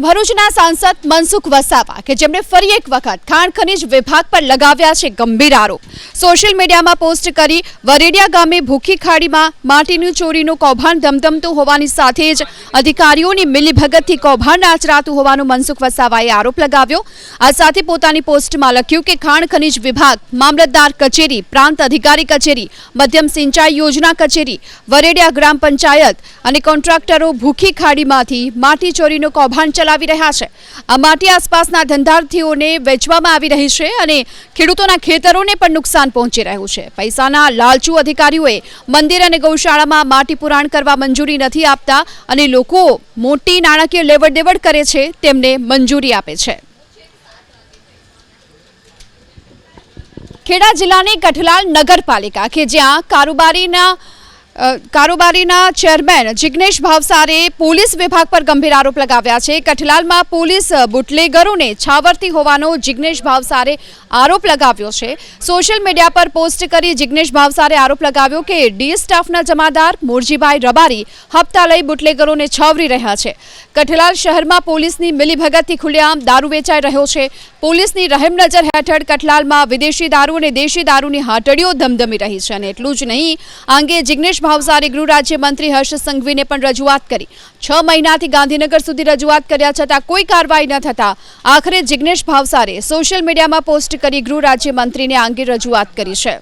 ભરૂચના સાંસદ મનસુખ વસાવા કે જેમણે ફરી એક વખત ખાણ ખનીજ વિભાગ પર લગાવ્યા છે ગંભીર આરોપ. સોશિયલ મીડિયામાં પોસ્ટ કરી વરેડિયા ગામે ભૂખી ખાડીમાં માટીની ચોરીનું કૌભાંડ ધમધમતું હોવાની સાથે જ અધિકારીઓની મિલીભગતથી કૌભાંડ આચરાતું હોવાનું મનસુખ વસાવાએ આરોપ લગાવ્યો. આ સાથે પોતાની પોસ્ટમાં લખ્યું કે ખાણ ખનીજ વિભાગ, મામલતદાર કચેરી, પ્રાંત અધિકારી કચેરી, મધ્યમ સિંચાઈ યોજના કચેરી, વરેડિયા ગ્રામ પંચાયત અને કોન્ટ્રાક્ટરો ભૂખી ખાડીમાંથી માટી ચોરીનું કૌભાંડ ચલાવી રહ્યા છે. આ માટી આસપાસના ધંધાર્થીઓને વેચવામાં આવી રહી છે અને ખેડૂતોના ખેતરોને પણ નુકસાન પહોંચી રહ્યું છે. પૈસાના લાલચુ અધિકારીઓએ મંદિર અને ગૌશાળામાં માટી પુરાણ કરવા મંજૂરી નથી આપતા અને લોકો મોટી નાણાકીય લેવડ દેવડ કરે છે તેમને મંજૂરી આપે છે. ખેડા જિલ્લાની કઠલાલ નગરપાલિકા કે જ્યાં કારોબારીના ચેરમેન જિગ્નેશ ભાવસારે પોલીસ વિભાગ પર ગંભીર આરોપ લગાવ્યા છે. કઠલાલમાં પોલીસ બુટલેગરોને છાવરતી હોવાનો જિગ્નેશ ભાવસારે આરોપ લગાવ્યો છે. સોશિયલ મીડિયા પર પોસ્ટ કરી જિગ્નેશ ભાવસારે આરોપ લગાવ્યો કે ડી સ્ટાફના જમાદાર મોરજીભાઈ રબારી હપ્તા લઈ બુટલેગરોને છાવરી રહ્યા છે. કઠલાલ શહેરમાં પોલીસની મિલીભગતથી ખુલ્લેઆમ દારૂ વેચાઈ રહ્યો છે. પોલીસની રહેમનજર હેઠળ કઠલાલમાં વિદેશી દારૂ અને દેશી દારૂની હાટડીઓ ધમધમી રહી છે. અને એટલું જ નહીં, આ અંગે જિગ્નેશ ભાવસારે ગૃહ રાજ્યમંત્રી હર્ષ સંઘવીને પણ રજૂઆત કરી. 6 મહિનાથી ગાંધીનગર સુધી રજૂઆત કર્યા છતાં કોઈ કાર્યવાહી ન થતા આખરે જિગ્નેશ ભાવસારે સોશિયલ મીડિયામાં પોસ્ટ કરી ગૃહ રાજ્યમંત્રીને આ અંગે રજૂઆત કરી છે.